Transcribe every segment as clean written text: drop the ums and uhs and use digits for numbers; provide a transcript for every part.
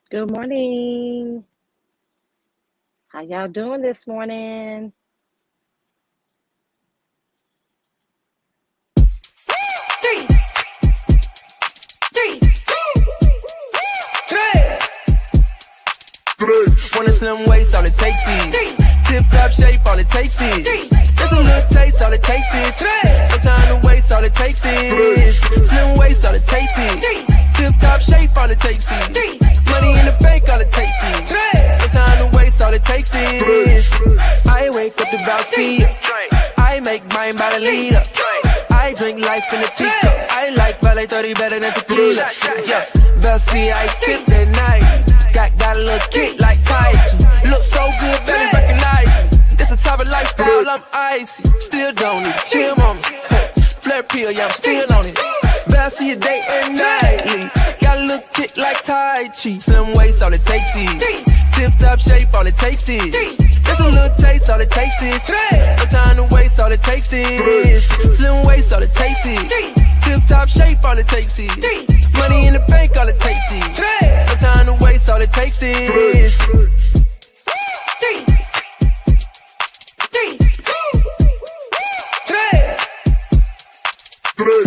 Good morning. How y'all doing this morning? Three, three, tres. Want a slim waist, all it takes is tip top shape, all it takes is just a little taste, all it takes is no time to waste, all it takes is slim waist, all it takes is tip top shape, all it takes is money in the bank, all it takes is no time to waste, all it takes is I wake up to about see I make mine by the leader. I drink life in a teacup. I like Valley 30 better than tequila. Yeah, Bessie, I sip that night. Got a little kick like tights. Look so good, better recognize me. This a type of lifestyle, I'm icy. Still don't need to chill on me. Flare pill, yeah, I'm still on it. Bessie a day and nightly. Got a little kick like Tai Chi. Slim waist, all it takes is tip top shape, all it takes is just a little taste, all it takes is no time to waste, all it takes is slim waist, all it takes is tip top shape, all it takes is money in the bank, all it takes is no time to waste, all it takes is Three, three, tres. Three,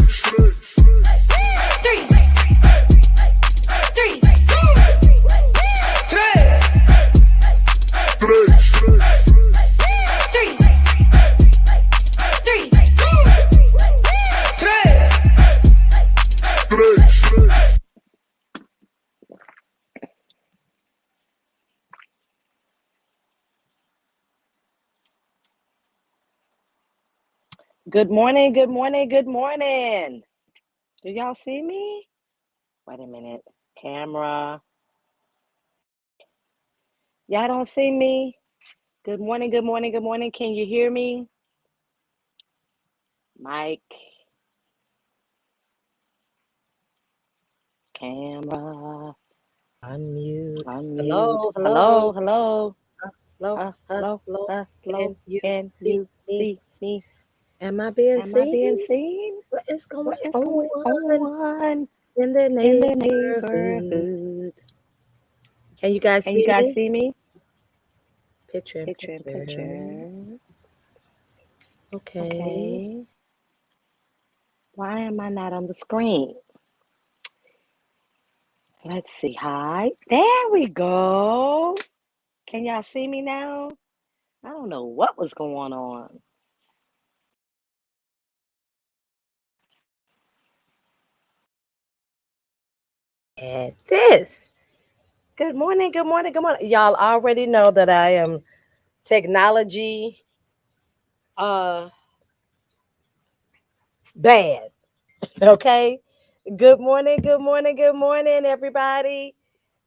three, tres. Good morning, good morning, good morning. Do y'all see me? Wait a minute. Camera. Y'all don't see me? Good morning, good morning, good morning. Can you hear me? Mic, camera, Unmute. unmute. Hello, Hello, hello, hello, hello, hello, hello. hello. Can you Can see you me? see me? Am I being Am I being seen? seen? What is going What is going on on in the in the neighborhood? neighborhood? Can you guys Can you see guys me? see me? Picture in Picture in picture. picture. Okay. Okay. Why am I not on the screen? Let's see. Hi. There we go. Can y'all see me now? I don't know what was going on. And this. Good morning, good morning, good morning. Y'all already know that I am technology bad. Okay. Good morning, good morning, good morning, everybody.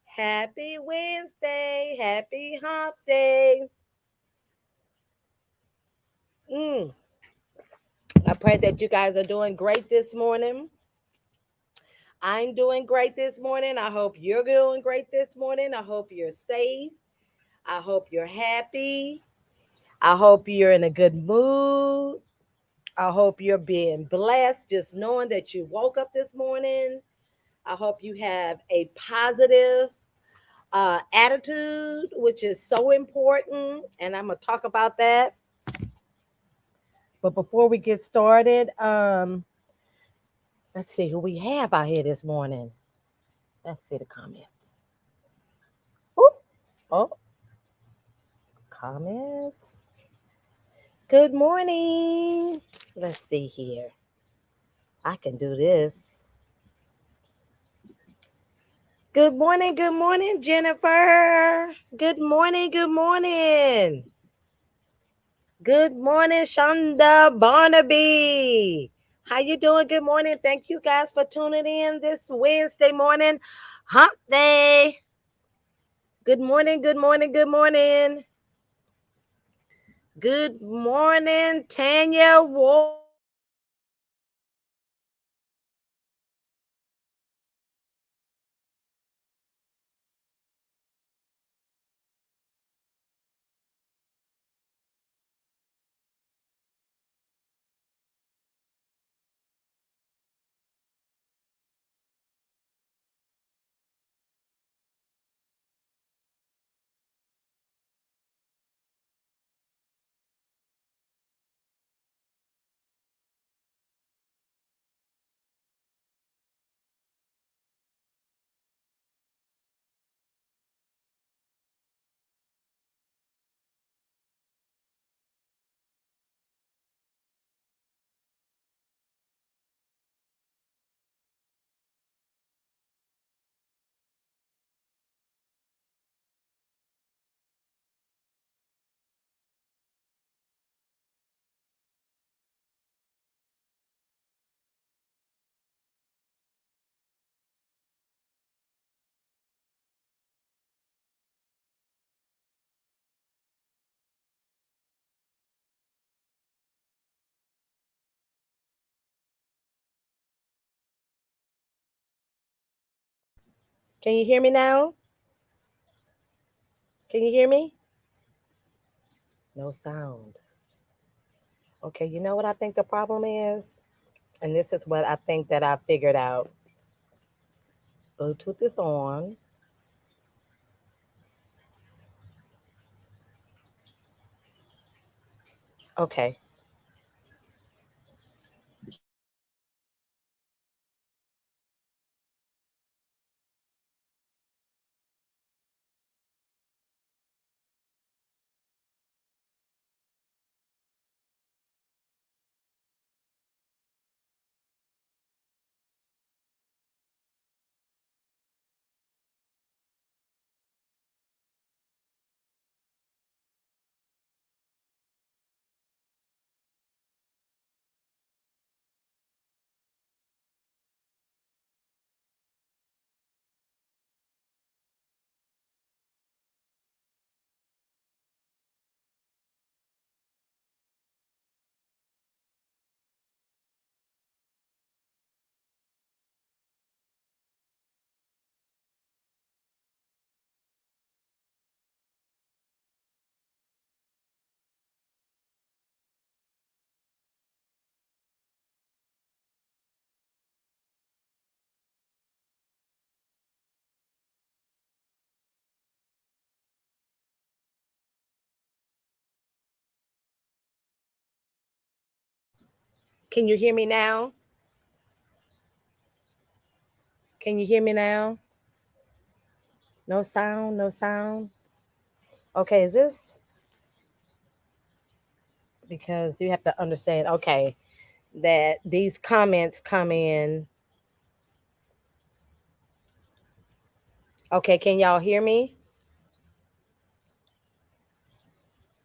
Happy Wednesday. Happy hump day. I pray that you guys are doing great this morning. I'm doing great this morning. I hope you're doing great this morning. I hope you're safe. I hope you're happy. I hope you're in a good mood. I hope you're being blessed just knowing that you woke up this morning. I hope you have a positive attitude, which is so important. And I'm going to talk about that. But before we get started, let's see who we have out here this morning. Let's see the comments. Oop. Oh, comments. Good morning. Let's see here. I can do this. Good morning, Jennifer. Good morning, good morning. Good morning, Shonda Barnaby. How you doing? Good morning. Thank you guys for tuning in this Wednesday morning, hump day. Good morning, good morning, good morning. Good morning, Tanya Ward. Can you hear me now? Can you hear me? No sound. Okay, you know what I think the problem is? And this is what I think that I figured out. Bluetooth is on. Okay. Can you hear me now? Can you hear me now? No sound, no sound. Okay, is this because you have to understand, okay, that these comments come in. Okay, can y'all hear me?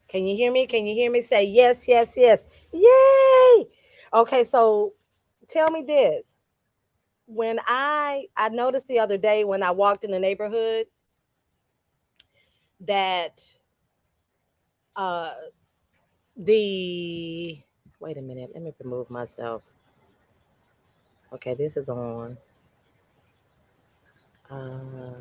Can you hear me? Can you hear me? Say yes, yes, yes. Yay! Okay, so tell me this. When I noticed the other day when I walked in the neighborhood that uh the wait a minute, let me remove myself. Okay, this is on. Uh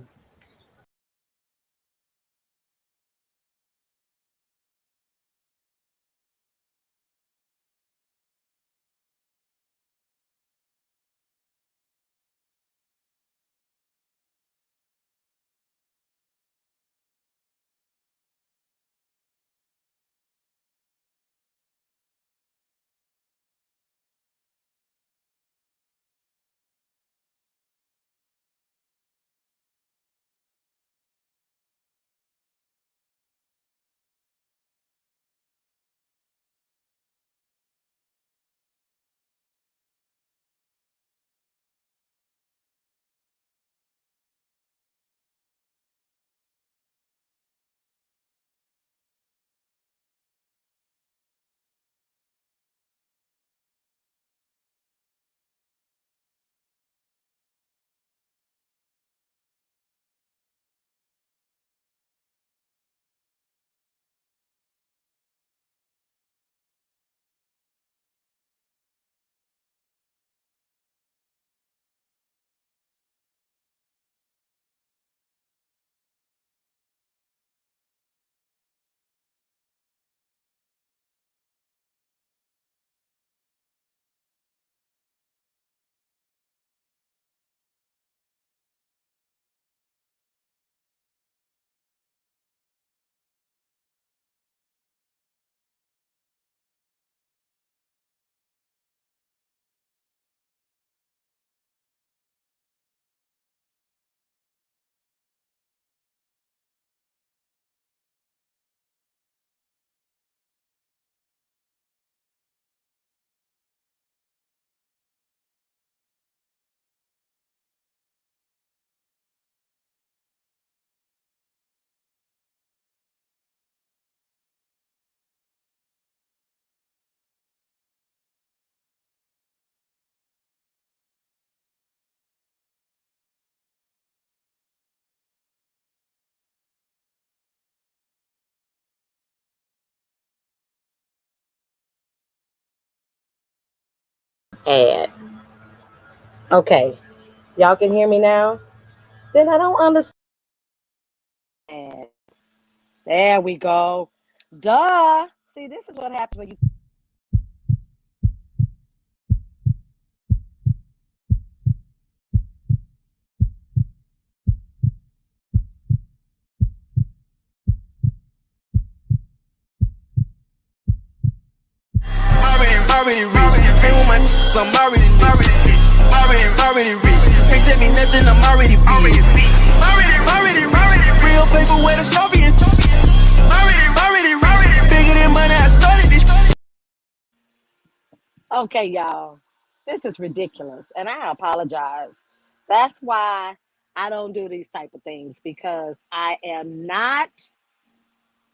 add. Okay. Y'all can hear me now? Then I don't understand. There we go. Duh. See, this is what happens when you. Already rich. Came with my I'm already lit. Already rich. Can't tell me nothing, I'm already big. Already rich. Real paper where the Soviet. Already rich. Bigger than money, I started this. Okay, y'all. This is ridiculous, and I apologize. That's why I don't do these type of things because I am not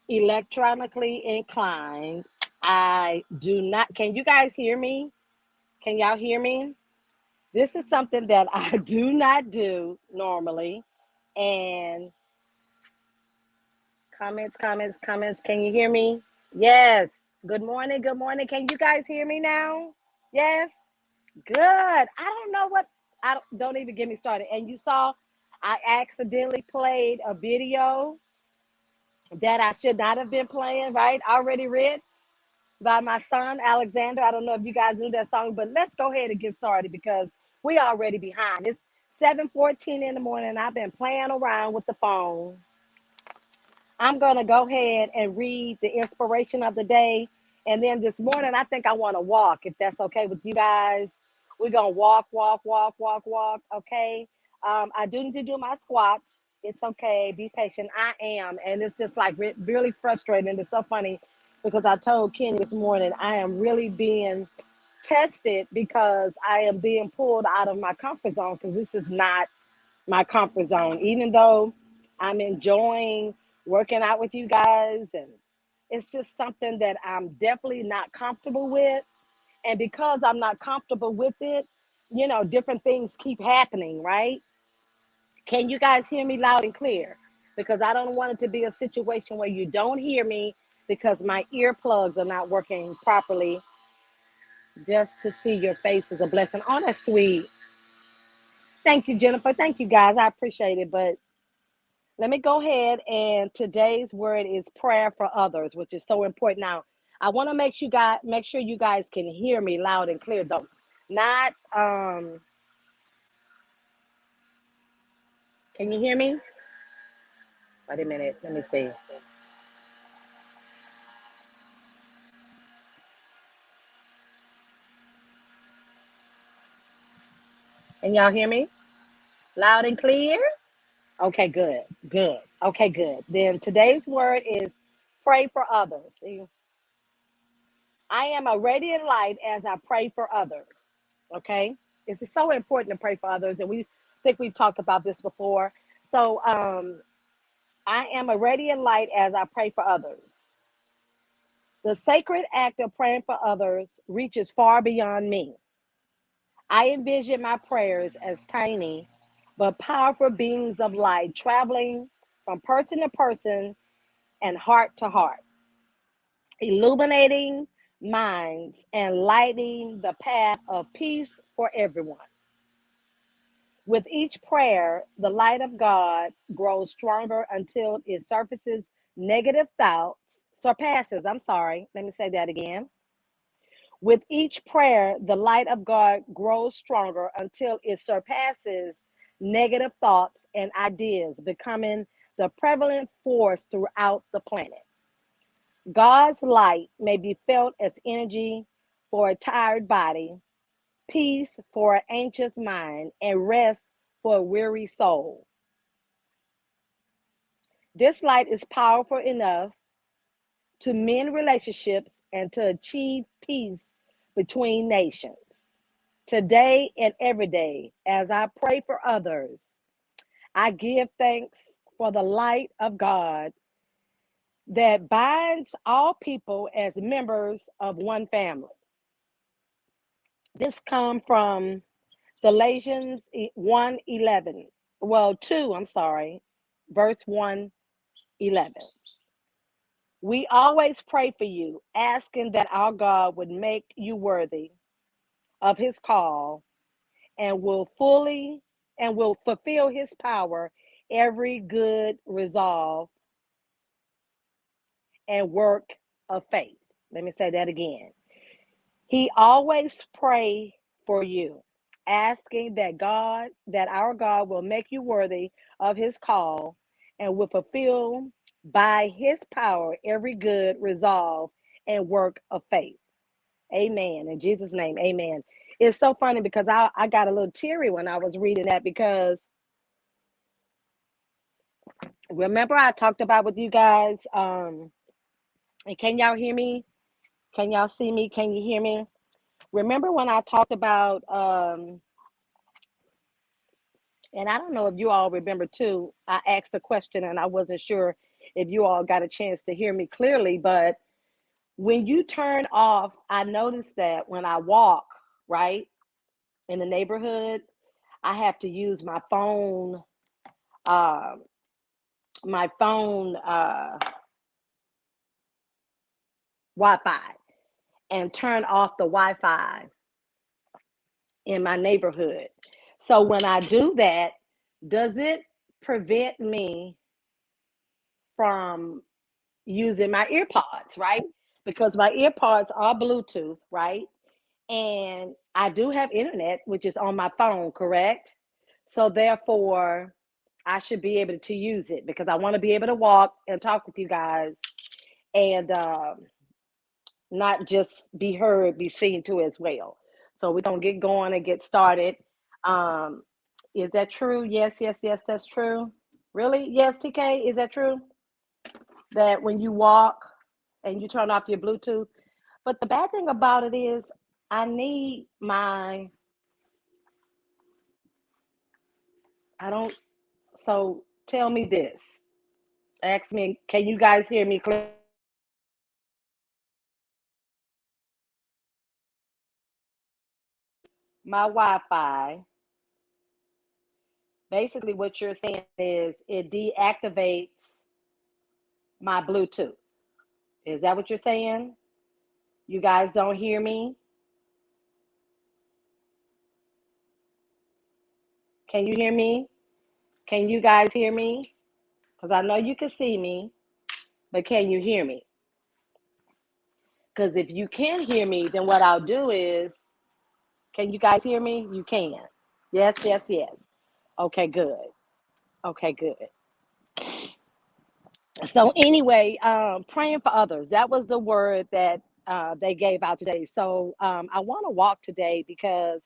electronically inclined. I do not. Can you guys hear me? Can y'all hear me? This is something that I do not do normally. And comments. Can you hear me? Yes. Good morning. Good morning. Can you guys hear me now? Yes. Good. I don't know what. I don't even get me started. And you saw, I accidentally played a video that I should not have been playing. Right? Already read by my son Alexander. I don't know if you guys knew that song, but let's go ahead and get started because we already behind. It's 7:14 in the morning. I've been playing around with the phone. I'm gonna go ahead and read the inspiration of the day, and then this morning I think I want to walk. If that's okay with you guys, we're gonna walk. Okay. I do need to do my squats. It's okay. Be patient. I am, and it's just like really frustrating. It's so funny because I told Kenny this morning I am really being tested because I am being pulled out of my comfort zone because this is not my comfort zone, even though I'm enjoying working out with you guys. And it's just something that I'm definitely not comfortable with. And because I'm not comfortable with it, different things keep happening, right? Can you guys hear me loud and clear? Because I don't want it to be a situation where you don't hear me because my earplugs are not working properly. Just to see your face is a blessing. Oh, that's sweet. Thank you, Jennifer. Thank you, guys. I appreciate it. But let me go ahead, and today's word is prayer for others, which is so important. Now, I want to make sure you guys can hear me loud and clear though. Not can you hear me? Wait a minute, let me see. Can y'all hear me? Loud and clear? Okay, good. Good. Okay, good. Then today's word is pray for others. See, I am a radiant light as I pray for others. Okay? It's so important to pray for others, and we think we've talked about this before. So I am a radiant light as I pray for others. The sacred act of praying for others reaches far beyond me. I envision my prayers as tiny but powerful beings of light traveling from person to person and heart to heart, illuminating minds and lighting the path of peace for everyone. With each prayer, the light of God grows stronger until it surfaces negative thoughts, surpasses, I'm sorry, let me say that again. With each prayer, the light of God grows stronger until it surpasses negative thoughts and ideas, becoming the prevalent force throughout the planet. God's light may be felt as energy for a tired body, peace for an anxious mind, and rest for a weary soul. This light is powerful enough to mend relationships and to achieve peace between nations. Today and every day, as I pray for others, I give thanks for the light of God that binds all people as members of one family. This comes from Galatians 1:11. Well, 2, I'm sorry, verse 1:11. We always pray for you, asking that our God would make you worthy of his call and will fully and will fulfill his power, every good resolve and work of faith. Let me say that again. He always pray for you, asking that our God will make you worthy of his call and will fulfill by his power every good resolve and work of faith. Amen. In Jesus' name, amen. It's so funny because I got a little teary when I was reading that because remember I talked about with you guys, and can y'all hear me? Can y'all see me? Can you hear me? Remember when I talked about and I don't know if you all remember too, I asked a question and I wasn't sure if you all got a chance to hear me clearly, but when you turn off, I noticed that when I walk, right, in the neighborhood, I have to use uh, my phone Wi-Fi and turn off the Wi-Fi in my neighborhood. So when I do that, does it prevent me from using my earpods, right? Because my earpods are Bluetooth, right? And I do have internet, which is on my phone, correct? So therefore, I should be able to use it because I want to be able to walk and talk with you guys and not just be heard, be seen to as well. So we're gonna get going and get started. Um, is that true? Yes, yes, yes, that's true. Really? Yes, TK, is that true? That when you walk and you turn off your Bluetooth. But the bad thing about it is I need my I don't so tell me this. Ask me, can you guys hear me clearly? My Wi-Fi, basically what you're saying is it deactivates my Bluetooth. Is that what you're saying? You guys don't hear me? Can you hear me? Can you guys hear me? Because I know you can see me, but can you hear me? Because if you can hear me, then what I'll do is, can you guys hear me? You can. Yes, yes, yes. Okay, good. Okay, good. So anyway, praying for others. That was the word that they gave out today. So I want to walk today because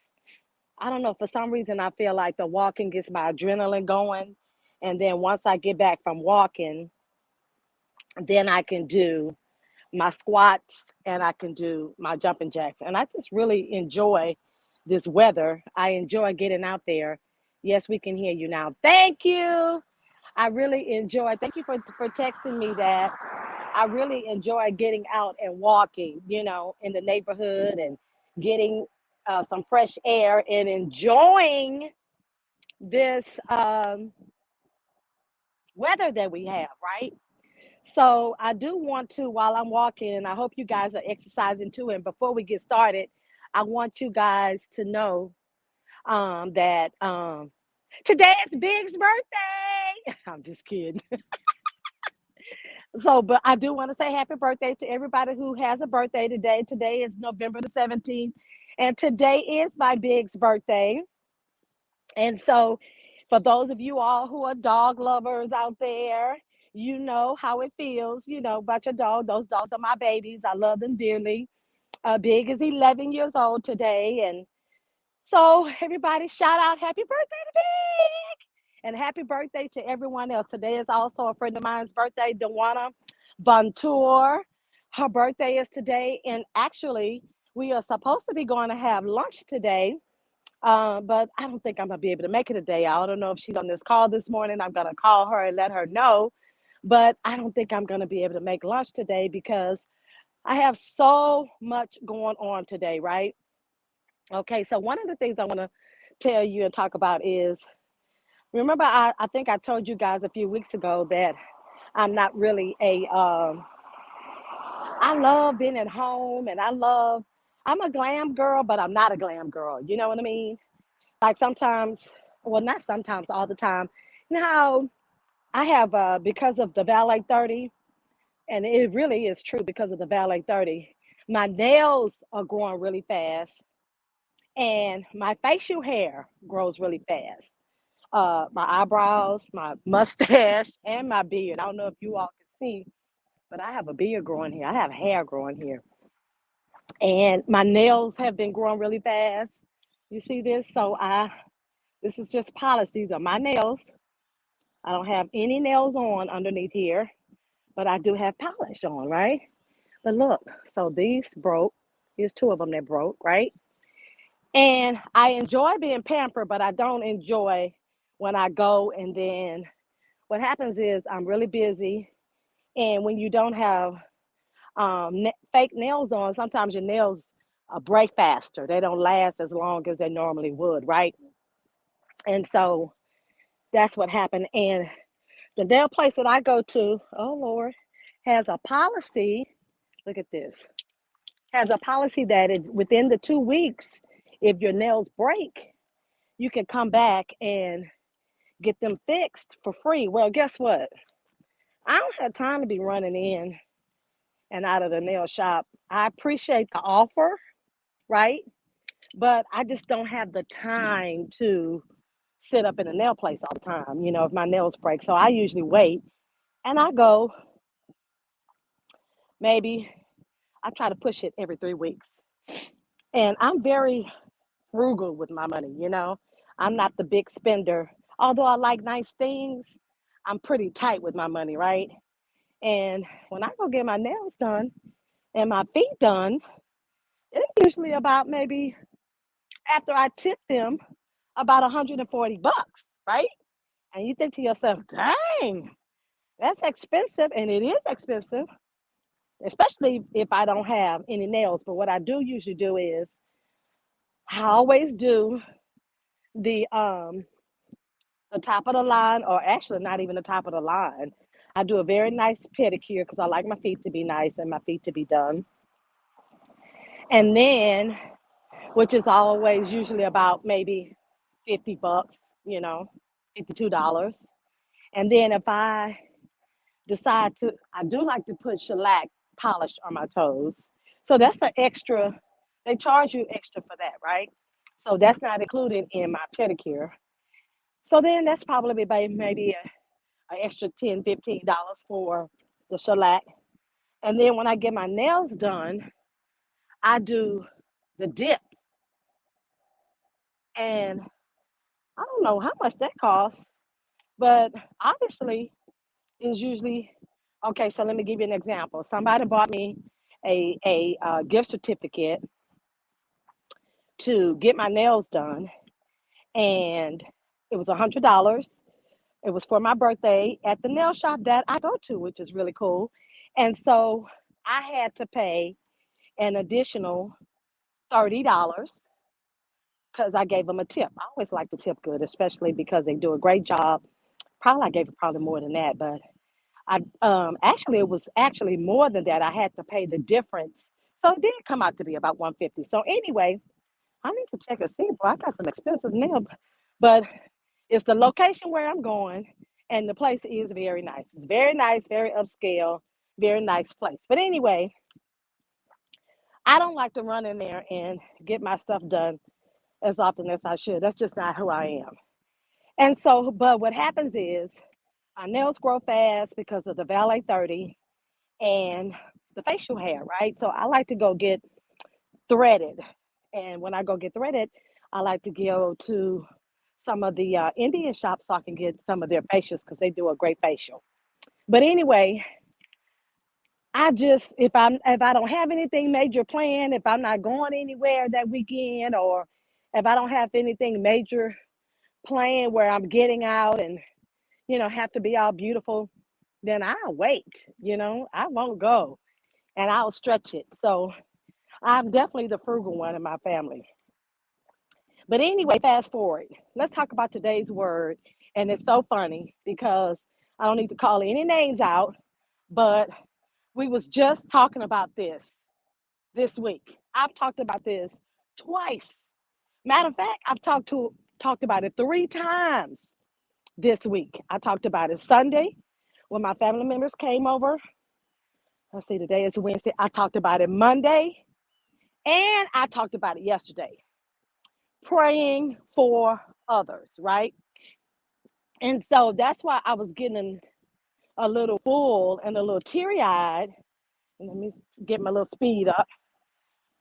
I don't know, for some reason I feel like the walking gets my adrenaline going. And then once I get back from walking, then I can do my squats and I can do my jumping jacks. And I just really enjoy this weather. I enjoy getting out there. Yes, we can hear you now. Thank you. I really enjoy. Thank you for texting me that. I really enjoy getting out and walking, in the neighborhood and getting some fresh air and enjoying this weather that we have, right? So I do want to, while I'm walking, and I hope you guys are exercising too. And before we get started, I want you guys to know that today is Big's birthday. I'm just kidding. So, but I do want to say happy birthday to everybody who has a birthday today. Today is November the 17th, and today is my Big's birthday. And so, for those of you all who are dog lovers out there, you know how it feels, about your dog. Those dogs are my babies. I love them dearly. Big is 11 years old today. And so, everybody, shout out happy birthday to Big. And happy birthday to everyone else. Today is also a friend of mine's birthday, Dewana Bontour. Her birthday is today. And actually, we are supposed to be going to have lunch today, but I don't think I'm gonna be able to make it today. I don't know if she's on this call this morning. I'm gonna call her and let her know. But I don't think I'm gonna be able to make lunch today because I have so much going on today, right? Okay, so one of the things I want to tell you and talk about is remember I think I told you guys a few weeks ago that I'm not really I love being at home and I'm a glam girl, but I'm not a glam girl. You know what I mean? Like sometimes well, not sometimes, all the time. You know how I have, because of the Valet 30, and it really is true because of the Valet 30, my nails are growing really fast and my facial hair grows really fast. My eyebrows, my mustache, and my beard. I don't know if you all can see, but I have a beard growing here. I have hair growing here. And my nails have been growing really fast. You see this? This is just polish. These are my nails. I don't have any nails on underneath here, but I do have polish on, right? But look, so these broke. Here's two of them that broke, right? And I enjoy being pampered, but I don't enjoy when I go and then what happens is I'm really busy. And when you don't have fake nails on, sometimes your nails break faster. They don't last as long as they normally would, right? And so that's what happened. And the nail place that I go to, oh Lord, has a policy. Look at this. Has a policy that within the 2 weeks, if your nails break, you can come back and get them fixed for free. Well, guess what? I don't have time to be running in and out of the nail shop. I appreciate the offer, right? But I just don't have the time to sit up in a nail place all the time, if my nails break. So I usually wait and I go maybe, I try to push it every 3 weeks. And I'm very frugal with my money. I'm not the big spender. Although I like nice things, I'm pretty tight with my money, right? And when I go get my nails done and my feet done, it's usually about maybe after I tip them about $140, right? And you think to yourself, dang, that's expensive. And it is expensive, especially if I don't have any nails. But what I do usually do is I always do the the top of the line, or actually not even the top of the line. I do a very nice pedicure because I like my feet to be nice and my feet to be done. And then, which is always usually about maybe $50, you know, $52. And then if I decide to, I do like to put shellac polish on my toes. So that's an extra, they charge you extra for that, right? So that's not included in my pedicure. So then that's probably maybe an extra $10, $15 for the shellac. And then when I get my nails done, I do the dip. And I don't know how much that costs, but obviously is usually okay. So let me give you an example. Somebody bought me a gift certificate to get my nails done, and it was $100. It was for my birthday at the nail shop that I go to, which is really cool. And so I had to pay an additional $30 because I gave them a tip. I always like to tip good, especially because they do a great job. Probably I gave probably more than that, but I actually it was actually more than that. I had to pay the difference, so it did come out to be about 150. So anyway, I need to check and see. Boy, I got some expensive nail, but it's the location where I'm going, and the place is very nice. It's very nice, very upscale, very nice place. But anyway, I don't like to run in there and get my stuff done as often as I should. That's just not who I am. And so, but what happens is my nails grow fast because of the Valet 30 and the facial hair, right? So I like to go get threaded. And when I go get threaded, I like to go to some of the Indian shops so I can get some of their facials because they do a great facial. But anyway, if I don't have anything major planned, if I'm not going anywhere that weekend, or if I don't have anything major planned where I'm getting out and have to be all beautiful, then I'll wait. I won't go and I'll stretch it. So I'm definitely the frugal one in my family. But anyway, fast forward. Let's talk about today's word. And it's so funny because I don't need to call any names out, but we was just talking about this week. I've talked about this twice. Matter of fact, I've talked to talked about it 3 times this week. I talked about it Sunday when my family members came over. Let's see, today is Wednesday. I talked about it Monday, and I talked about it yesterday. Praying for others, right? And so that's why I was getting a little full and a little teary eyed. Let me get my little speed up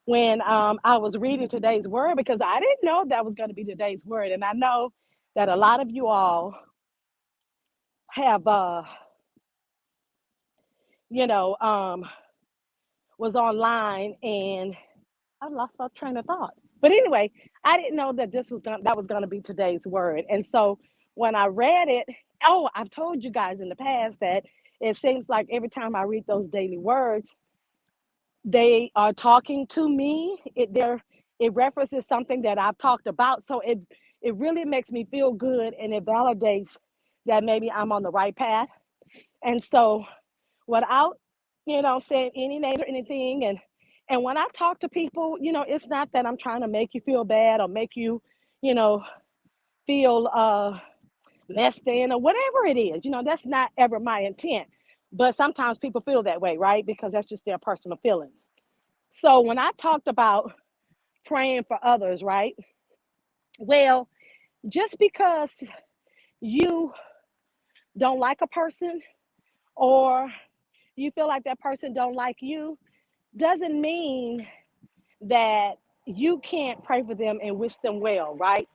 when I was reading today's word because I didn't know that was going to be today's word. And I know that a lot of you all have, you know, was online and I lost my train of thought. But anyway, I didn't know that that was gonna be today's word. And so when I read it, oh, I've told you guys in the past that it seems like every time I read those daily words, they are talking to me. It references something that I've talked about. So it really makes me feel good and it validates that maybe I'm on the right path. And so without, saying any names or anything, and when I talk to people, it's not that I'm trying to make you feel bad or make you, you know, feel less than or whatever it is. That's not ever my intent. But sometimes people feel that way, right? Because that's just their personal feelings. So when I talked about praying for others, right? Well, just because you don't like a person or you feel like that person don't like you doesn't mean that you can't pray for them and wish them well, right?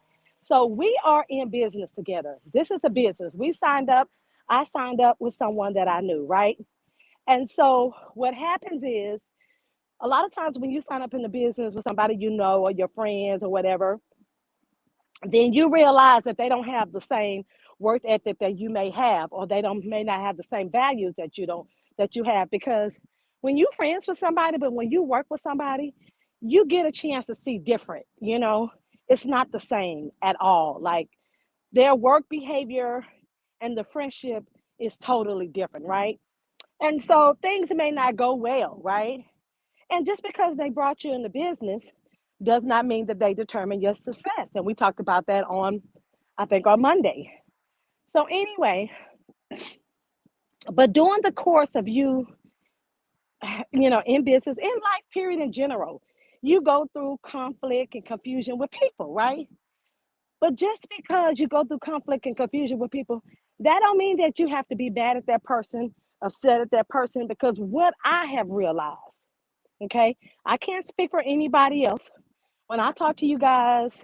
So we are in business together. This is a business. I signed up with someone that I knew, right? And so what happens is a lot of times when you sign up in the business with somebody you know or your friends or whatever, then you realize that they don't have the same work ethic that you may have, or they don't may not have the same values that you have. Because when you friends with somebody, but when you work with somebody, you get a chance to see different. It's not the same at all. Like their work behavior and the friendship is totally different, right? And so things may not go well, right? And just because they brought you in the business does not mean that they determine your success. And we talked about that I think, on Monday. So, anyway, but during the course of you, in business, in life, period, in general, you go through conflict and confusion with people, right? But just because you go through conflict and confusion with people, that don't mean that you have to be mad at that person, upset at that person, because what I have realized, okay, I can't speak for anybody else. When I talk to you guys,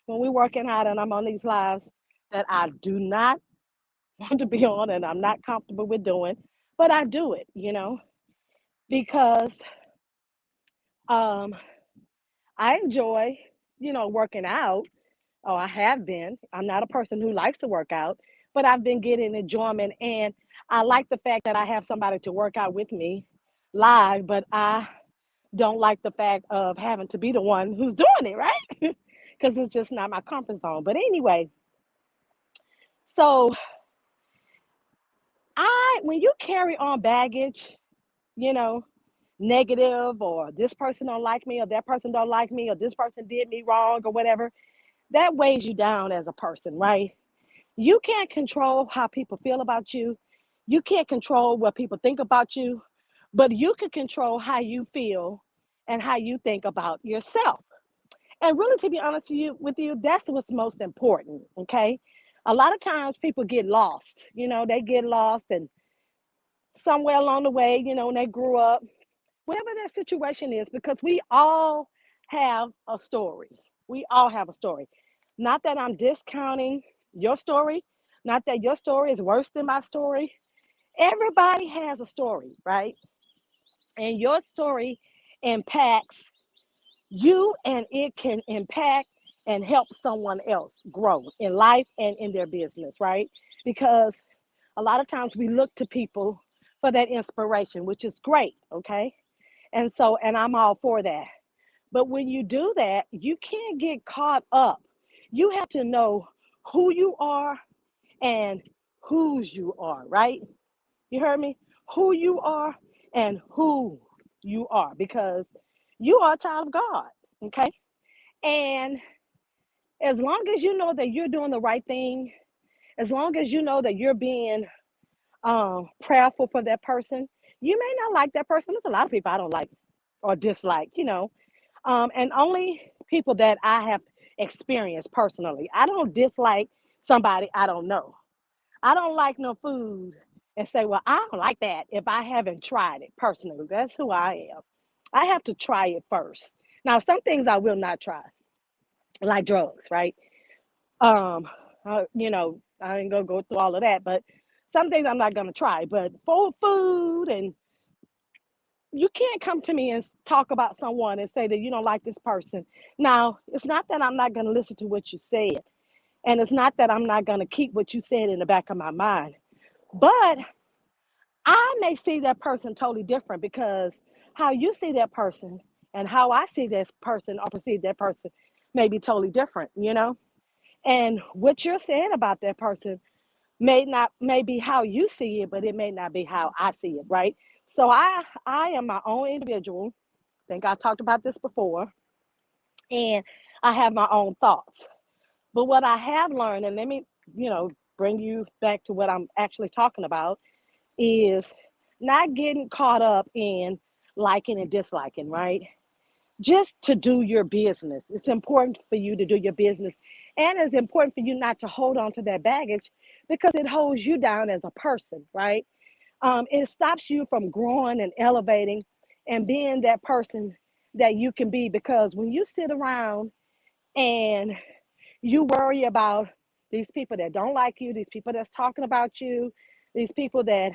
when we're working out and I'm on these lives that I do not want to be on and I'm not comfortable with doing, but I do it, because um, I enjoy, working out. Oh, I have been. I'm not a person who likes to work out, but I've been getting enjoyment. And I like the fact that I have somebody to work out with me live, but I don't like the fact of having to be the one who's doing it, right? Because it's just not my comfort zone. But anyway, so when you carry on baggage, you know, negative, or this person don't like me, or that person don't like me, or this person did me wrong, or whatever, that weighs you down as a person, right? You can't control how people feel about you. You can't control what people think about you, but you can control how you feel and how you think about yourself. And really, to be honest with you, that's what's most important. Okay. A lot of times people get lost, they get lost and somewhere along the way, when they grew up, whatever their situation is, because we all have a story. We all have a story. Not that I'm discounting your story, not that your story is worse than my story. Everybody has a story, right? And your story impacts you, and it can impact and help someone else grow in life and in their business, right? Because a lot of times we look to people for that inspiration, which is great, okay? And I'm all for that. But when you do that, you can't get caught up. You have to know who you are and whose you are, right? You heard me? Who you are and who you are, because you are a child of God, okay? And As long as you know that you're doing the right thing, as long as you know that you're being prayerful for that person, you may not like that person. There's a lot of people I don't like or dislike, and only people that I have experienced personally. I don't dislike somebody I don't know. I don't like no food and say, well, I don't like that if I haven't tried it personally. That's who I am. I have to try it first. Now, some things I will not try, like drugs, right? I ain't gonna go through all of that, but some things I'm not gonna try. But for food, and you can't come to me and talk about someone and say that you don't like this person. Now, it's not that I'm not gonna listen to what you said, and it's not that I'm not gonna keep what you said in the back of my mind, but I may see that person totally different because how you see that person and how I see this person or perceive that person may be totally different. And what you're saying about that person may be how you see it, but it may not be how I see it, right? So I am my own individual. I think I talked about this before, and I have my own thoughts. But what I have learned, and let me, bring you back to what I'm actually talking about, is not getting caught up in liking and disliking, right? Just to do your business. It's important for you to do your business. And it's important for you not to hold on to that baggage because it holds you down as a person, right? It stops you from growing and elevating and being that person that you can be. Because when you sit around and you worry about these people that don't like you, these people that's talking about you, these people that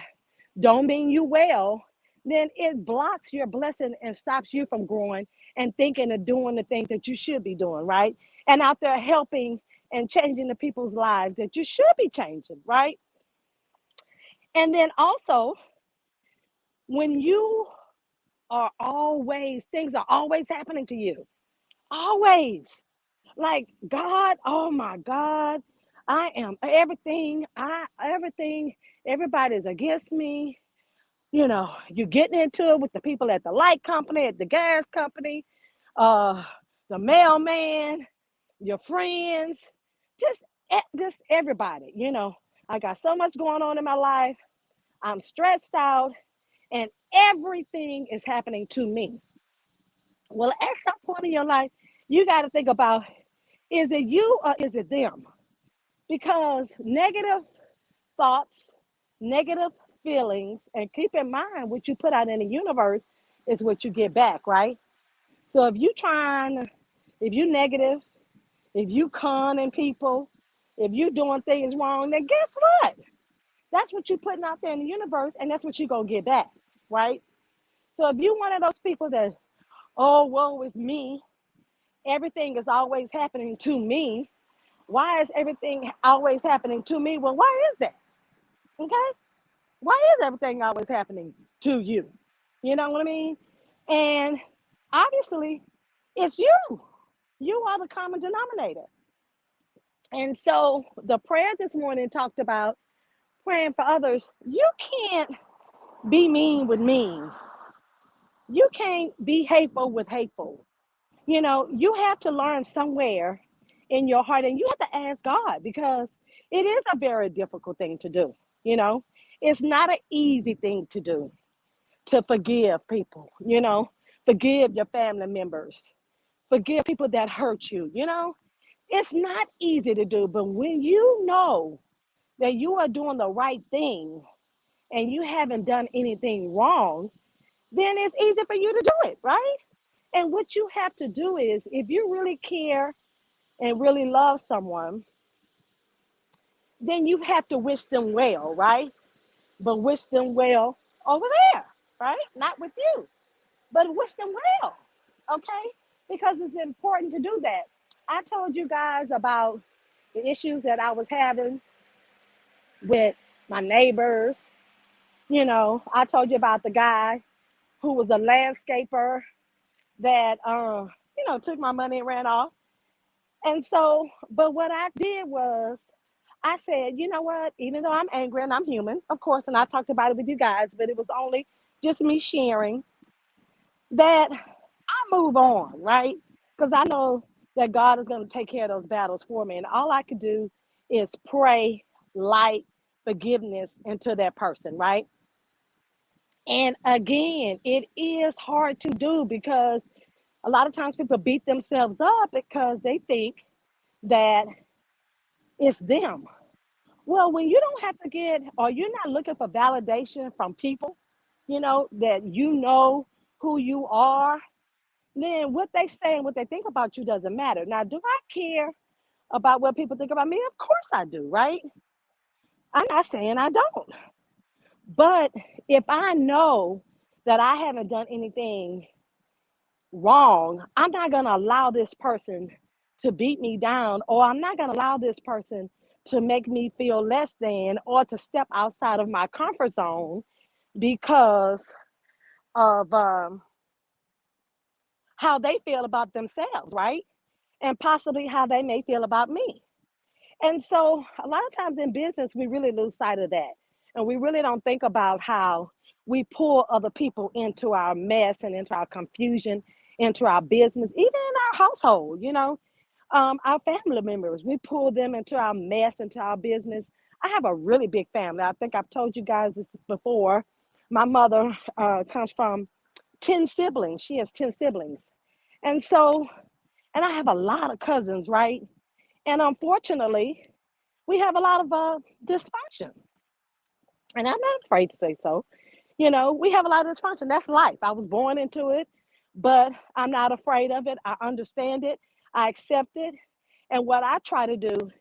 don't mean you well, then it blocks your blessing and stops you from growing and thinking and doing the things that you should be doing, right? And out there helping and changing the people's lives that you should be changing, right? And then also, when you things are always happening to you, always. Like, God, oh my God, I am everything, everybody's against me. You're getting into it with the people at the light company, at the gas company, uh, the mailman, your friends, just everybody. I got so much going on in my life. I'm stressed out, and everything is happening to me. Well, at some point in your life, you got to think about, is it you or is it them? Because negative thoughts, negative feelings, and keep in mind what you put out in the universe is what you get back, right? So if you negative, if you conning people, if you doing things wrong, then guess what? That's what you're putting out there in the universe, and that's what you're gonna get back, right? So if you're one of those people that, oh, woe is me, everything is always happening to me. Why is everything always happening to me? Well, why is that? Okay? Why is everything always happening to you? You know what I mean? And obviously, it's you. You are the common denominator. And so the prayer this morning talked about praying for others. You can't be mean with mean. You can't be hateful with hateful. You have to learn somewhere in your heart, and you have to ask God because it is a very difficult thing to do. You know, it's not an easy thing to do to forgive people, forgive your family members, forgive people that hurt you. It's not easy to do, but when you know that you are doing the right thing and you haven't done anything wrong, then it's easy for you to do it, right? And what you have to do is, if you really care and really love someone, then you have to wish them well, right? But wish them well over there, right? Not with you, but wish them well, okay? Because it's important to do that. I told you guys about the issues that I was having with my neighbors. I told you about the guy who was a landscaper that, took my money and ran off. And so, but what I did was, I said, you know what? Even though I'm angry and I'm human, of course, and I talked about it with you guys, but it was only just me sharing that I move on, right? Because I know that God is going to take care of those battles for me. And all I could do is pray light forgiveness into that person, right? And again, it is hard to do because a lot of times people beat themselves up because they think that it's them. Well, when you don't have to get, or you're not looking for validation from people, that who you are, then what they say and what they think about you doesn't matter. Now, do I care about what people think about me? Of course I do, right? I'm not saying I don't. But if I know that I haven't done anything wrong, I'm not going to allow this person to beat me down, or I'm not going to allow this person to make me feel less than or to step outside of my comfort zone because of how they feel about themselves, right? And possibly how they may feel about me. And so a lot of times in business, we really lose sight of that. And we really don't think about how we pull other people into our mess and into our confusion, into our business, even in our household, our family members. We pull them into our mess, into our business. I have a really big family. I think I've told you guys this before. My mother comes from 10 siblings. She has 10 siblings. And so, and I have a lot of cousins, right? And unfortunately, we have a lot of dysfunction. And I'm not afraid to say so. We have a lot of dysfunction. That's life. I was born into it, but I'm not afraid of it. I understand it. I accept it. And what I try to do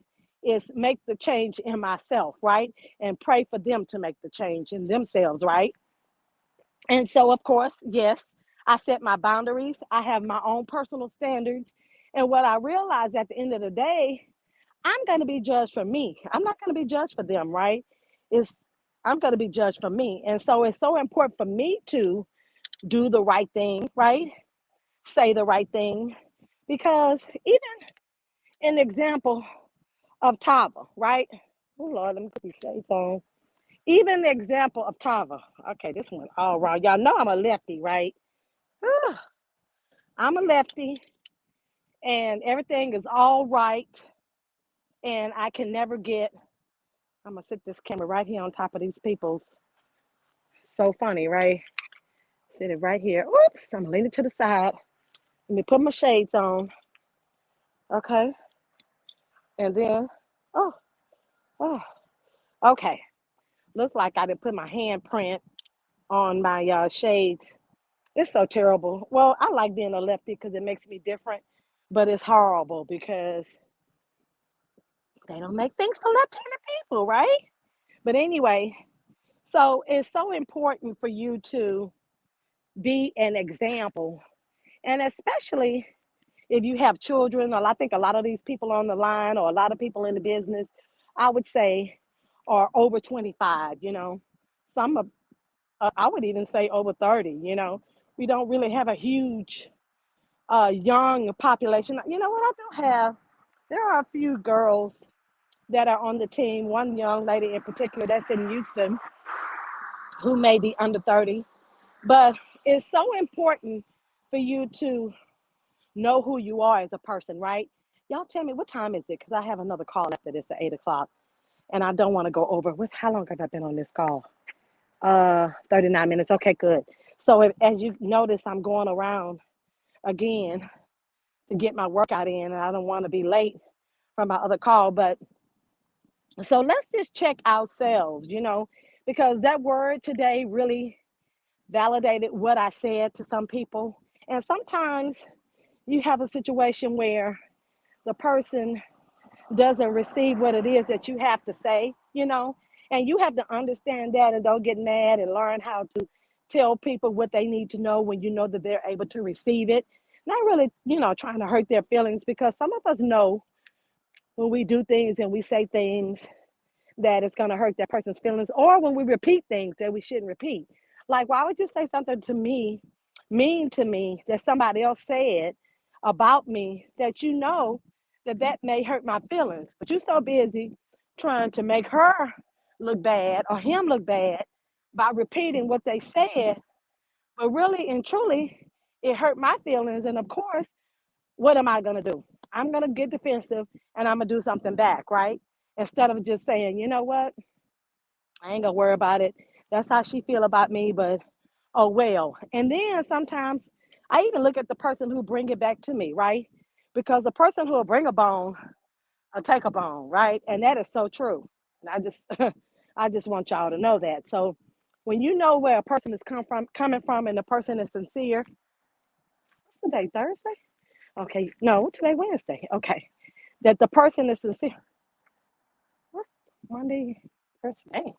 is make the change in myself, right? And pray for them to make the change in themselves, right? And so, of course, yes, I set my boundaries. I have my own personal standards. And what I realize at the end of the day, I'm going to be judged for me. I'm not going to be judged for them, right? It's I'm going to be judged for me. And so it's so important for me to do the right thing, right? Say the right thing. Because even an example of Tava, right? Oh, Lord, let me put these shades on. Even the example of Tava. Okay, this one all wrong. Y'all know I'm a lefty, right? I'm a lefty and everything is all right. And I can never get, I'm going to sit this camera right here on top of these people's. So funny, right? Sit it right here. Oops, I'm leaning to the side. Let me put my shades on. Okay. And then, oh, oh, okay. Looks like I didn't put my handprint on my shades. It's so terrible. Well, I like being a lefty because it makes me different, but it's horrible because they don't make things for left-handed people, right? But anyway, so it's so important for you to be an example, and especially if you have children, or I think a lot of these people on the line, or a lot of people in the business, I would say, are over 25. Some are, I would even say over 30. We don't really have a huge young population. You know what I do have? There are a few girls that are on the team. One young lady in particular that's in Houston who may be under 30. But it's so important for you to know who you are as a person, right? Y'all tell me, what time is it? Because I have another call after this at 8 o'clock. And I don't want to go over. How long have I been on this call? 39 minutes. Okay, good. So as you notice, I'm going around again to get my workout in. And I don't want to be late from my other call. But so let's just check ourselves, because that word today really validated what I said to some people. And sometimes you have a situation where the person doesn't receive what it is that you have to say, and you have to understand that and don't get mad and learn how to tell people what they need to know when you know that they're able to receive it. Not really, trying to hurt their feelings, because some of us know when we do things and we say things that it's going to hurt that person's feelings, or when we repeat things that we shouldn't repeat. Like, why would you say something to me, mean to me, that somebody else said about me that that may hurt my feelings, but you're so busy trying to make her look bad or him look bad by repeating what they said, but really and truly, it hurt my feelings. And of course, what am I going to do? I'm going to get defensive and I'm going to do something back, right? Instead of just saying, you know what? I ain't going to worry about it. That's how she feel about me, but oh well. And then sometimes I even look at the person who bring it back to me, right? Because the person who will bring a bone will take a bone, right? And that is so true. And I just I just want y'all to know that. So when you know where a person is coming from and the person is sincere, what's today, Thursday? Okay, no, today Wednesday. Okay. That the person is sincere. What's Monday? Thursday.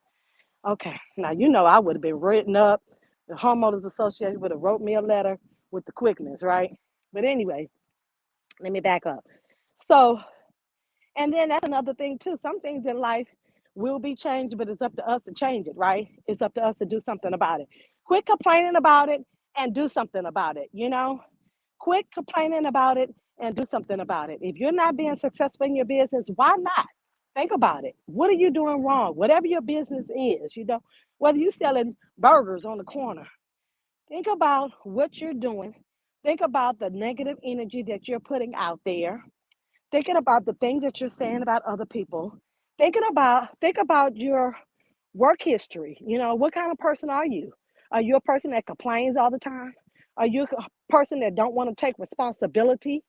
Okay. Now you know I would have been written up. The homeowners association would have wrote me a letter with the quickness, right? But anyway, let me back up. So, and then that's another thing too. Some things in life will be changed, but it's up to us to change it, right? It's up to us to do something about it. Quit complaining about it and do something about it, you know? Quit complaining about it and do something about it. If you're not being successful in your business, why not? Think about it. What are you doing wrong? Whatever your business is, you know, whether you're selling burgers on the corner, think about what you're doing. Think about the negative energy that you're putting out there. Thinking about the things that you're saying about other people. Think about your work history. You know, what kind of person are you? Are you a person that complains all the time? Are you a person that don't want to take responsibility?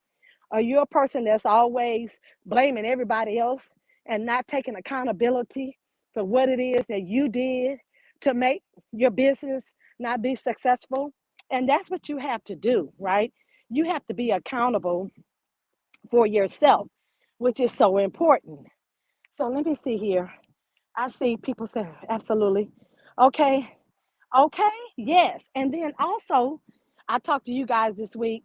Are you a person that's always blaming everybody else and not taking accountability for what it is that you did to make your business not be successful? And that's what you have to do, right? You have to be accountable for yourself, which is so important. So let me see here. I see people saying, absolutely. Okay. Okay. Yes. And then also, I talked to you guys this week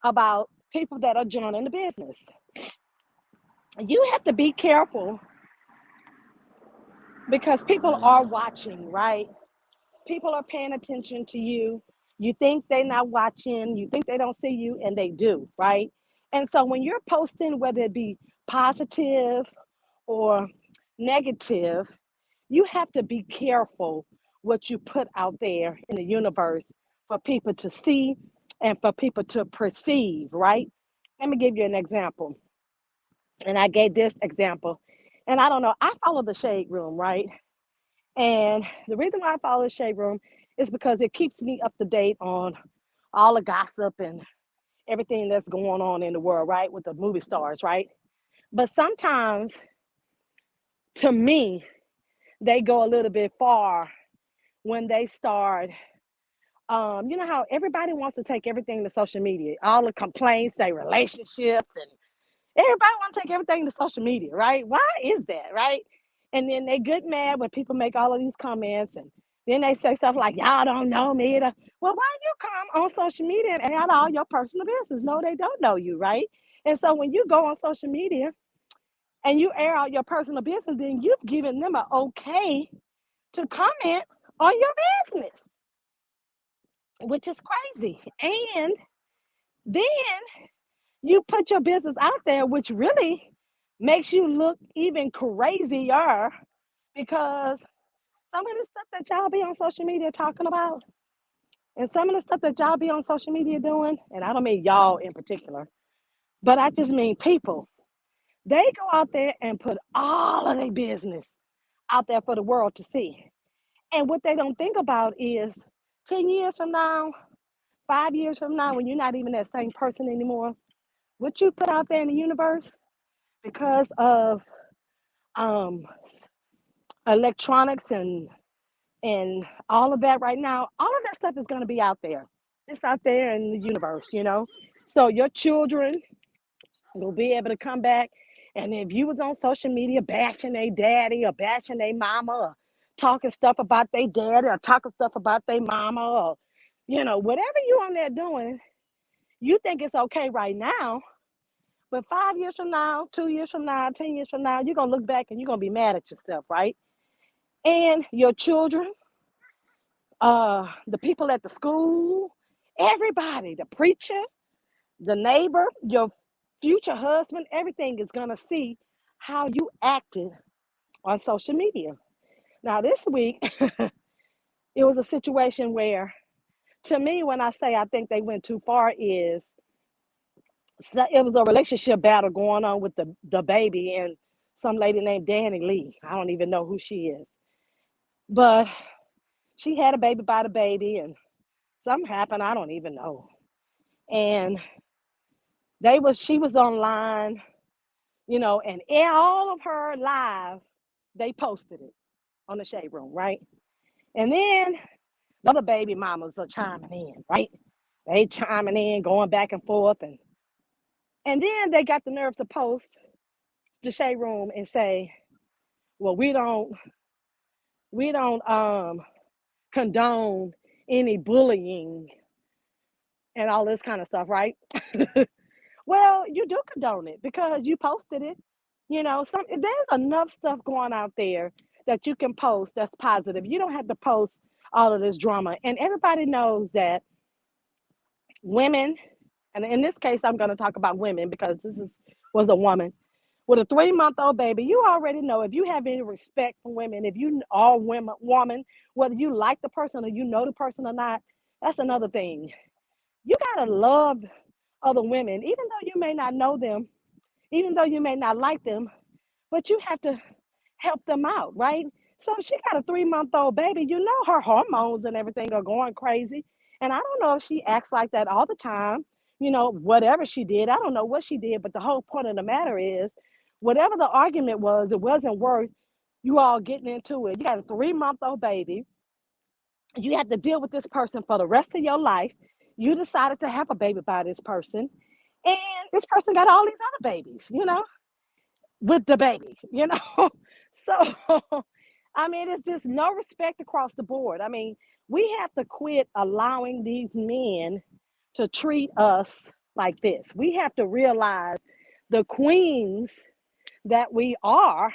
about people that are joining the business. You have to be careful because people are watching, right? People are paying attention to you. You think they're not watching, you think they don't see you, and they do, right? And so when you're posting, whether it be positive or negative, you have to be careful what you put out there in the universe for people to see and for people to perceive, right? Let me give you an example. And I gave this example. And I don't know, I follow the shade room, right? And the reason why I follow the shade room is because it keeps me up to date on all the gossip and everything that's going on in the world, right? With the movie stars, right? But sometimes, to me, they go a little bit far when they start. You know how everybody wants to take everything to social media, all the complaints, their relationships, and everybody want to take everything to social media, right? Why is that, right? And then they get mad when people make all of these comments, and then they say stuff like, "Y'all don't know me." Well, why you come on social media and add all your personal business? No, they don't know you, right? And so when you go on social media and you air out your personal business, then you've given them an okay to comment on your business, which is crazy. And then you put your business out there, which really makes you look even crazier because some of the stuff that y'all be on social media talking about and some of the stuff that y'all be on social media doing, and I don't mean y'all in particular, but I just mean people, they go out there and put all of their business out there for the world to see. And what they don't think about is 10 years from now, 5 years from now, when you're not even that same person anymore, what you put out there in the universe because of um, electronics and all of that right now, all of that stuff is going to be out there. It's out there in the universe, you know. So your children will be able to come back, and if you was on social media bashing their daddy or bashing their mama or talking stuff about their daddy or talking stuff about their mama or whatever you on there doing, you think it's okay right now. But 5 years from now, 2 years from now, 10 years from now, you're going to look back and you're going to be mad at yourself, right? And your children, the people at the school, everybody, the preacher, the neighbor, your future husband, everything is going to see how you acted on social media. Now, this week, it was a situation where, to me, when I say I think they went too far, is So it was a relationship battle going on with the baby and some lady named Danny Lee. I don't even know who she is. But she had a baby by the baby and something happened. I don't even know. And she was online, and in all of her live, they posted it on the shade room, right? And then the other baby mamas are chiming in, right? They chiming in, going back and forth, and then they got the nerve to post the shade room and say, well, we don't condone any bullying and all this kind of stuff, right? Well, you do condone it because you posted it. There's enough stuff going out there that you can post that's positive. You don't have to post all of this drama. And everybody knows that women, and in this case, I'm going to talk about women because was a woman with a 3-month-old baby. You already know, if you have any respect for women, if you are woman, whether you like the person or you know the person or not, that's another thing. You got to love other women, even though you may not know them, even though you may not like them, but you have to help them out, right? So she got a 3-month-old baby. You know her hormones and everything are going crazy. And I don't know if she acts like that all the time. Whatever she did, I don't know what she did, but the whole point of the matter is, whatever the argument was, it wasn't worth you all getting into it. You got a 3-month-old baby. You have to deal with this person for the rest of your life. You decided to have a baby by this person. And this person got all these other babies, with the baby, So, I mean, it's just no respect across the board. I mean, we have to quit allowing these men to treat us like this. We have to realize the queens that we are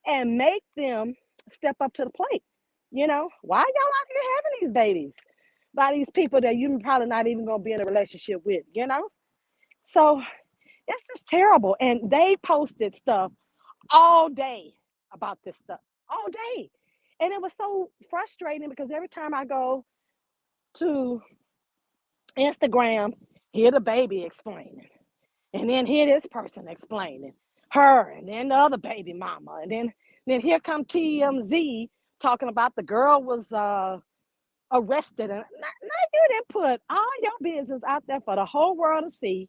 and make them step up to the plate. Why y'all out here having these babies by these people that you're probably not even going to be in a relationship with? So it's just terrible. And they posted stuff all day about this stuff, all day. And it was so frustrating because every time I go to Instagram, hear the baby explaining, and then hear this person explaining her, and then the other baby mama, and then here come TMZ talking about the girl was arrested, and now you didn't put all your business out there for the whole world to see,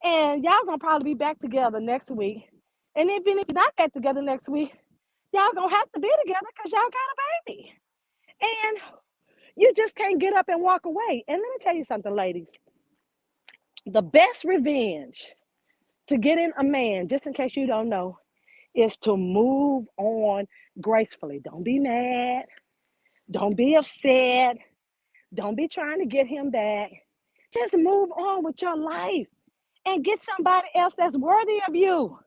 and y'all gonna probably be back together next week, and even if you're not back together next week, y'all gonna have to be together because y'all got a baby, and you just can't get up and walk away. And let me tell you something, ladies. The best revenge to getting a man, just in case you don't know, is to move on gracefully. Don't be mad. Don't be upset. Don't be trying to get him back. Just move on with your life and get somebody else that's worthy of you,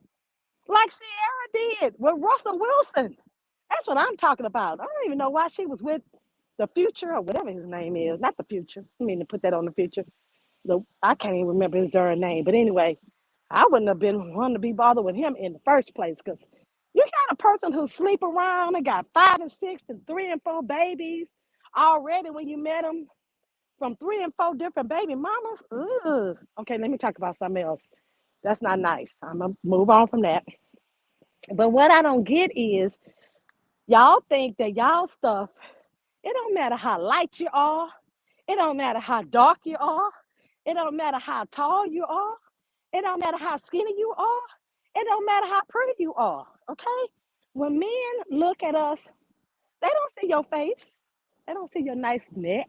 like Sierra did with Russell Wilson. That's what I'm talking about. I don't even know why she was with the Future or whatever his name is. Not the Future. I mean to put that on the Future. I can't even remember his darn name. But anyway, I wouldn't have been wanting to be bothered with him in the first place, because you got a person who sleep around and got 5 and 6 and 3 and 4 babies already when you met them from 3 and 4 different baby mamas. Ugh. Okay, let me talk about something else. That's not nice. I'm going to move on from that. But what I don't get is y'all think that y'all stuff, it don't matter how light you are. It don't matter how dark you are. It don't matter how tall you are. It don't matter how skinny you are. It don't matter how pretty you are, okay? When men look at us, they don't see your face. They don't see your nice neck.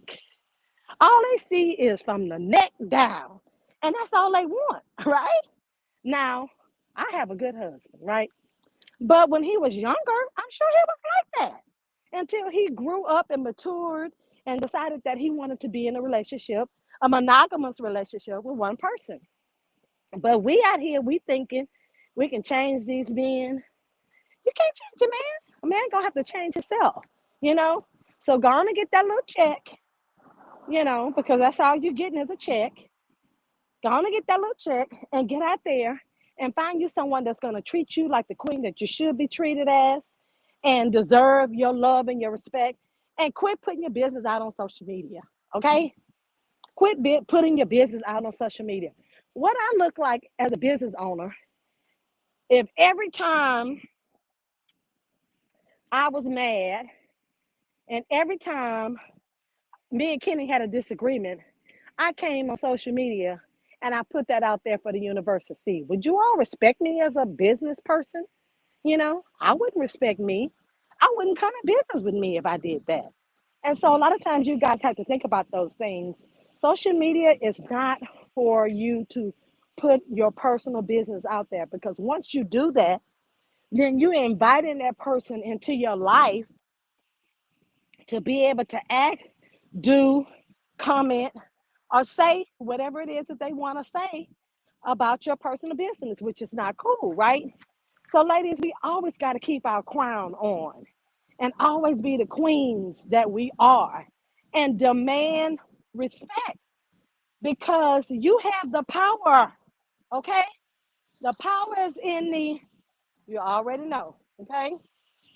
All they see is from the neck down. And that's all they want, right? Now, I have a good husband, right? But when he was younger, I'm sure he was like that until he grew up and matured and decided that he wanted to be in a relationship, a monogamous relationship with one person. But we out here, we thinking we can change these men. You can't change a man. A man gonna have to change himself, you know? So go on and get that little check, because that's all you're getting is a check. Go on and get that little check and get out there and find you someone that's gonna treat you like the queen that you should be treated as and deserve your love and your respect. And quit putting your business out on social media, okay? Quit putting your business out on social media. what I look like as a business owner, if every time I was mad and every time me and Kenny had a disagreement, I came on social media and I put that out there for the universe to see. Would you all respect me as a business person? I wouldn't respect me. I wouldn't come in business with me if I did that. And so a lot of times you guys have to think about those things. Social media is not for you to put your personal business out there, because once you do that, then you're inviting that person into your life to be able to act, do, comment, or say whatever it is that they want to say about your personal business, which is not cool, right? So, ladies, we always got to keep our crown on and always be the queens that we are and demand respect, because you have the power, okay? The power is in you already know, okay?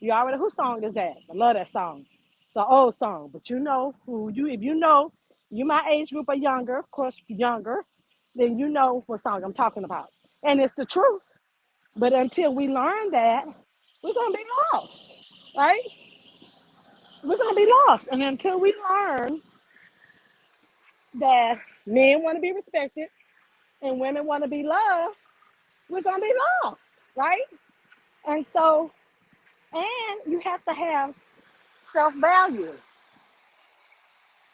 You already, whose song is that? I love that song. It's an old song, but if you know, you my age group or younger, of course, younger, then you know what song I'm talking about. And it's the truth. But until we learn that, we're going to be lost, right? We're going to be lost. And until we learn that men want to be respected and women want to be loved, we're going to be lost, right? And so, and you have to have self-value.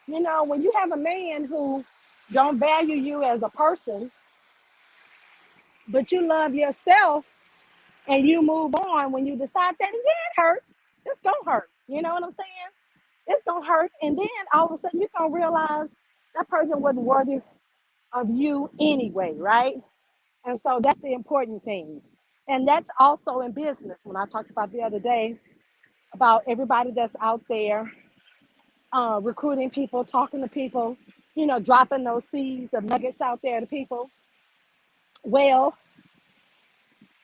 When you have a man who don't value you as a person, but you love yourself and you move on when you decide that, yeah, it hurts. It's going to hurt. You know what I'm saying? It's going to hurt. And then all of a sudden you're going to realize that person wasn't worthy of you anyway, right? And so that's the important thing. And that's also in business. When I talked about the other day about everybody that's out there recruiting people, talking to people, dropping those seeds of nuggets out there to people. Well,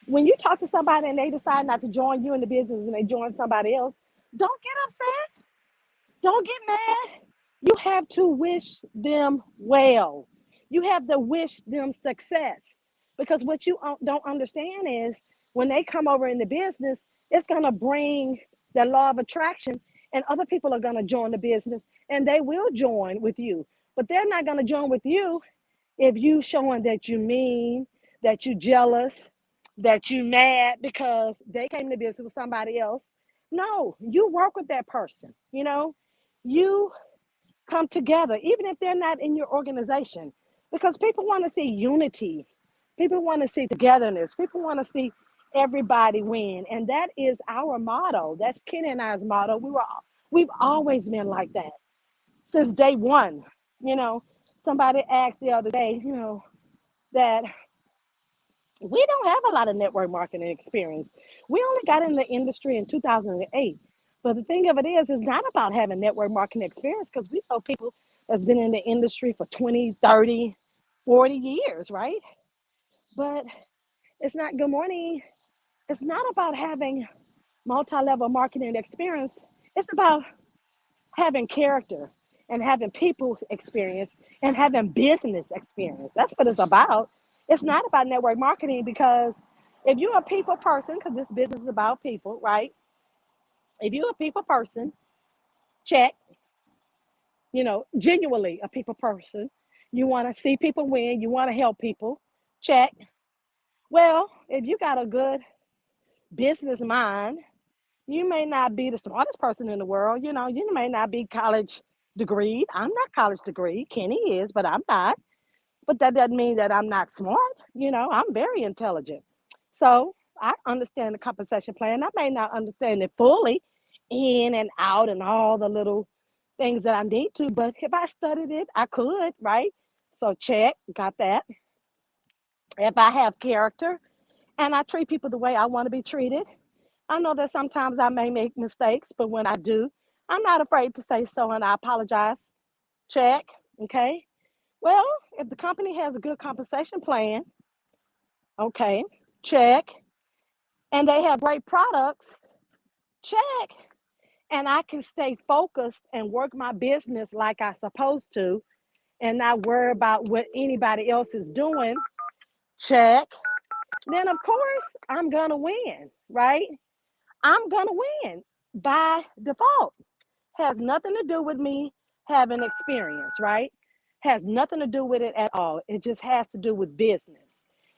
when you talk to somebody and they decide not to join you in the business and they join somebody else, don't get upset. Don't get mad. You have to wish them well. You have to wish them success. Because what you don't understand is when they come over in the business, it's going to bring the law of attraction, and other people are going to join the business and they will join with you. But they're not going to join with you if you showing that you mean, that you jealous, that you mad because they came to business with somebody else. No, you work with that person. You come together, even if they're not in your organization, because people want to see unity. People want to see togetherness. People want to see everybody win. And that is our motto. That's Kenny and I's motto. We've always been like that since day one. You know, Somebody asked the other day, that we don't have a lot of network marketing experience. We only got in the industry in 2008. But the thing of it is, it's not about having network marketing experience, because we know people that's been in the industry for 20, 30, 40 years, right? But it's not, good morning. It's not about having multi-level marketing experience. It's about having character and having people's experience and having business experience. That's what it's about. It's not about network marketing, because if you're a people person, because this business is about people, right? If you're a people person, check, genuinely a people person. You want to see people win, you want to help people, check. Well, if you got a good business mind, you may not be the smartest person in the world. You may not be college degree. I'm not college degree. Kenny is, but I'm not. But that doesn't mean that I'm not smart. I'm very intelligent. So I understand the compensation plan. I may not understand it fully in and out and all the little things that I need to, but if I studied it, I could, right? So check, got that. If I have character and I treat people the way I want to be treated, I know that sometimes I may make mistakes, but when I do, I'm not afraid to say so and I apologize. Check, okay? Well, if the company has a good compensation plan, okay, check. And they have great products, check. And I can stay focused and work my business like I supposed to and not worry about what anybody else is doing. Check. Then, of course, I'm going to win, right? I'm going to win by default. Has nothing to do with me having experience, right? Has nothing to do with it at all. It just has to do with business.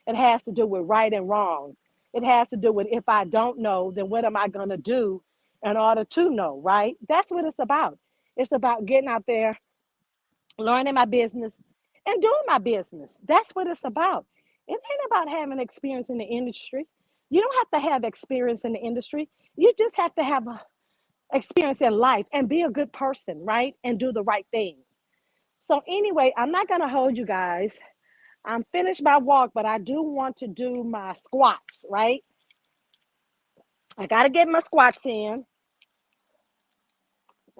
It has to do with right and wrong. It has to do with if I don't know, then what am I going to do in order to know, right? That's what it's about. It's about getting out there, learning my business, and doing my business. That's what it's about. It ain't about having experience in the industry. You don't have to have experience in the industry. You just have to have experience in life and be a good person, right? And do the right thing. So anyway, I'm not going to hold you guys. I'm finished my walk, but I do want to do my squats, right? I got to get my squats in.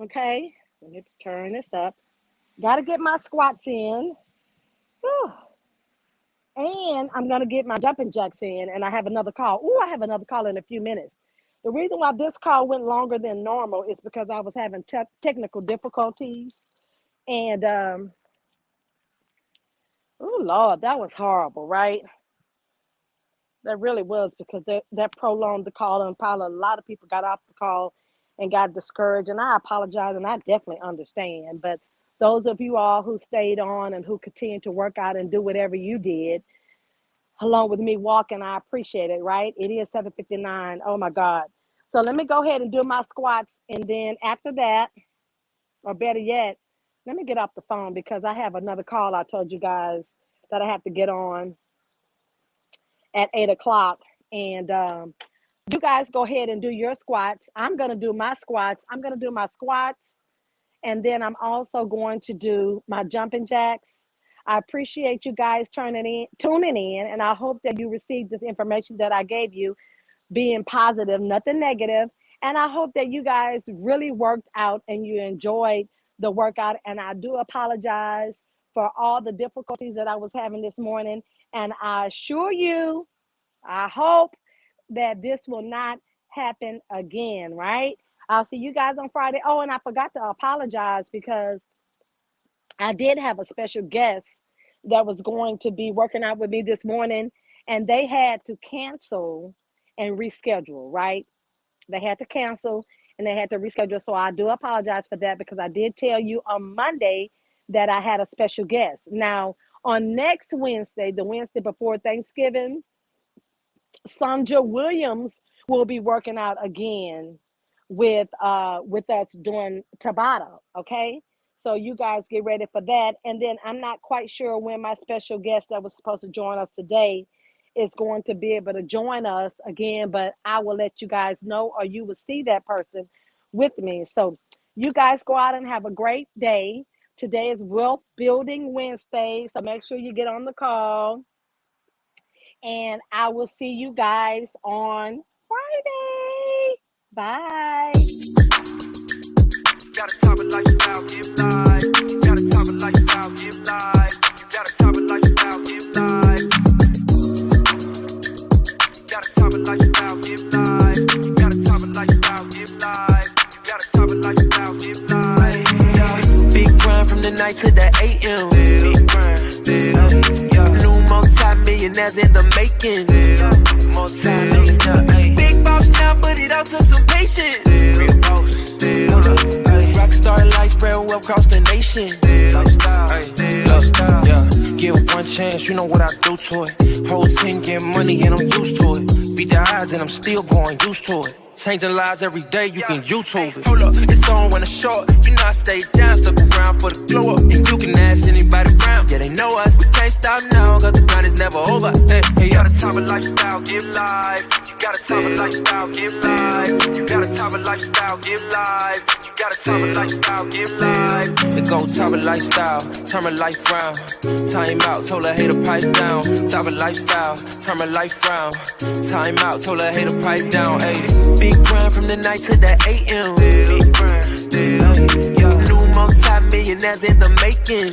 Okay, let me turn this up. Got to get my squats in. Whew. And I'm going to get my jumping jacks in, and I have another call. Oh, I have another call in a few minutes. The reason why this call went longer than normal is because I was having technical difficulties. And, oh, Lord, that was horrible, right? That really was, because that prolonged the call, and probably a lot of people got off the call and got discouraged. And I apologize, and I definitely understand. But those of you all who stayed on and who continued to work out and do whatever you did, along with me walking, I appreciate it, right? It is 7:59. Oh, my God. So let me go ahead and do my squats. And then after that, or better yet, let me get off the phone because I have another call I told you guys that I have to get on at 8 o'clock. And you guys go ahead and do your squats. I'm going to do my squats. And then I'm also going to do my jumping jacks. I appreciate you guys tuning in, and I hope that you received this information that I gave you, being positive, nothing negative. And I hope that you guys really worked out and you enjoyed the workout. And I do apologize for all the difficulties that I was having this morning. And I assure you, I hope that this will not happen again, right? I'll see you guys on Friday. Oh, and I forgot to apologize because I did have a special guest that was going to be working out with me this morning, and they had to cancel and reschedule, right? They had to cancel and they had to reschedule. So I do apologize for that, because I did tell you on Monday that I had a special guest. Now, on next Wednesday, the Wednesday before Thanksgiving, Sandra Williams will be working out again with us doing Tabata, okay? So you guys get ready for that. And then I'm not quite sure when my special guest that was supposed to join us today is going to be able to join us again, but I will let you guys know, or you will see that person with me. So you guys go out and have a great day. Today is Wealth Building Wednesday, so make sure you get on the call. And I will see you guys on Friday. Bye. Gotta top it like you out, give life. Gotta top it like you out, give life. Gotta top it like you out, give life. Gotta top it like you out, give life. Gotta top it like you out, give life. Gotta top it like you out, give life. Big grind from the night to the AM. Big grind, new multi-millionaires in the making. Multi-millionaire, big boss now, but it all took some patience. Real boss. Rockstar life spread well across the nation. Yeah. Give one chance, you know what I do to it. Whole team get money and I'm used to it. Beat the odds and I'm still going used to it. Changing lives every day, you can YouTube it. Hold up, it's on when it's short. You know I stay down, stuck around for the glow up. And you can ask anybody around, yeah they know us. We can't stop now, cause the grind is never over. Hey, you gotta top it like you out, give life. You gotta top it like you out, give life. You gotta top it like you out, give life. You gotta top it like you out, give life. The go top it lifestyle, turn my life round. Time out, told her hey to pipe down. Top it lifestyle, turn my life round. Time out, told her hey to pipe down. Hey, big grind from the night to the AM. Big grind, new multi-millionaires in the making.